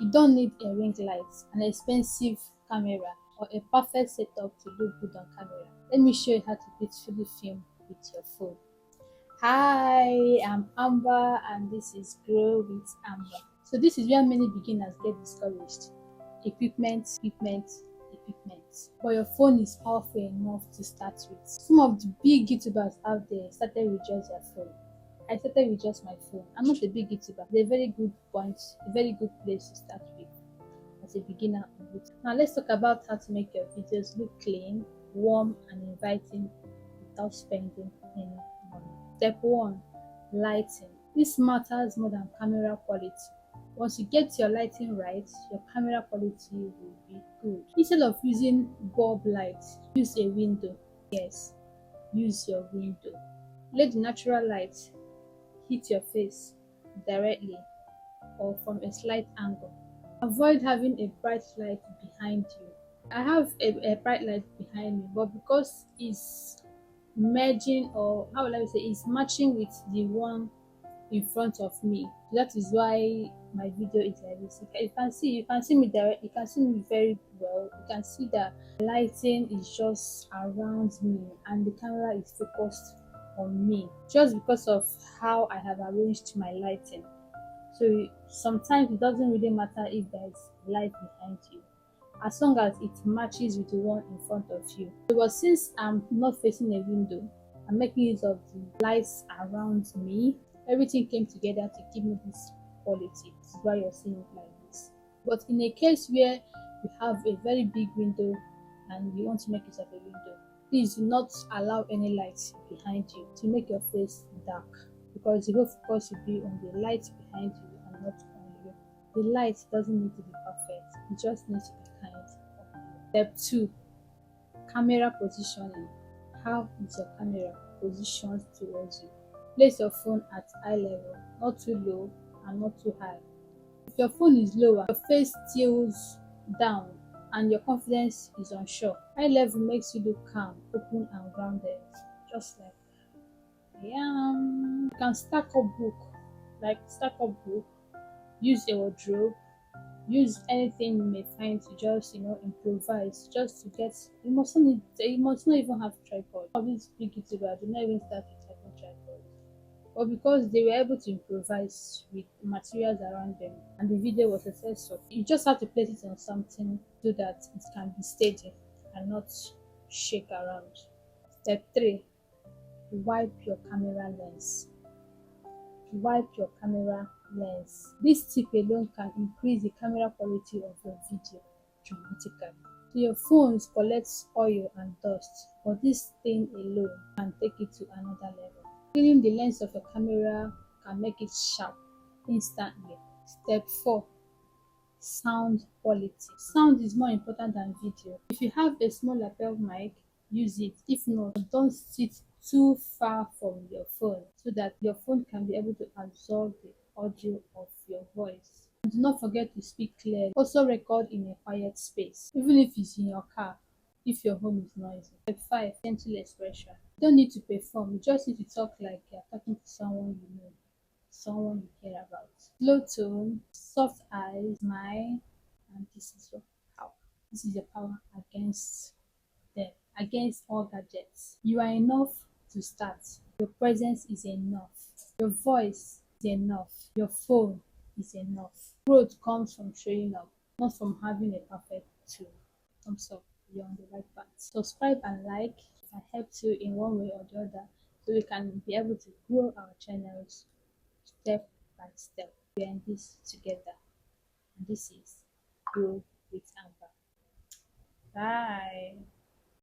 You don't need a ring light, an expensive camera, or a perfect setup to look good on camera. Let me show you how to beautifully film with your phone. Hi, I'm Amber and this is Grow with Amber. So this is where many beginners get discouraged. Equipment. But your phone is powerful enough to start with. Some of the big YouTubers out there started with just their phone. I started with just my phone. I'm not a big YouTuber. It's a very good point, a very good place to start with as a beginner on YouTube. Now let's talk about how to make your videos look clean, warm, and inviting without spending any money. Step 1. Lighting. This matters more than camera quality. Once you get your lighting right, your camera quality will be good. Instead of using bulb light, use a window. Yes, use your window. Let the natural light hit your face directly or from a slight angle. Avoid having a bright light behind you. I have a bright light behind me, but because it's merging, or how will I say, it's matching with the one in front of me. That is why my video is like this. You can see me direct, you can see me very well. You can see that the lighting is just around me and the camera is focused on me just because of how I have arranged my lighting. So sometimes it doesn't really matter if there's light behind you, as long as it matches with the one in front of you. But since I'm not facing a window, I'm making use of the lights around me. Everything came together to give me this quality. This is why you're seeing it like this. But in a case where you have a very big window and you want to make use of a window, please do not allow any light behind you to make your face dark, because the whole focus will be on the light behind you and not on you. The light doesn't need to be perfect, it just needs to be kind of you. Step 2. Camera positioning. How is your camera positioned towards you? Place your phone at eye level, not too low and not too high. If your phone is lower, your face tilts down and your confidence is unsure. Eye level makes you look calm, open and grounded, just like I am. You can stack up book, use a wardrobe, use anything you may find to just improvise, just to get. You must not even have tripod. All these big YouTubers do not even start with having tripod, but because they were able to improvise with materials around them and the video was successful, you just have to place it on something so that it can be steady and not shake around. Step 3. Wipe your camera lens. Wipe your camera lens. This tip alone can increase the camera quality of your video dramatically. So your phones collects oil and dust, but this thing alone can take it to another level. Cleaning the lens of your camera can make it sharp instantly. Step 4. Sound quality. Sound is more important than video. If you have a small lapel mic, use it. If not, don't sit too far from your phone so that your phone can be able to absorb the audio of your voice. And do not forget to speak clearly. Also record in a quiet space, even if it's in your car, if your home is noisy. Step 5. Gentle expression. You don't need to perform, you just need to talk like you're talking to someone you know, someone you care about. Slow tone, soft eyes, smile, and this is your power. This is your power against them, against all gadgets. You are enough to start. Your presence is enough. Your voice is enough. Your phone is enough. Growth comes from showing up, not from having a perfect tool. Thumbs up, you're on the right path. Subscribe and like if I helped you in one way or the other, so we can be able to grow our channels step by step. We are in this together. And this is Grow with Amber. Bye.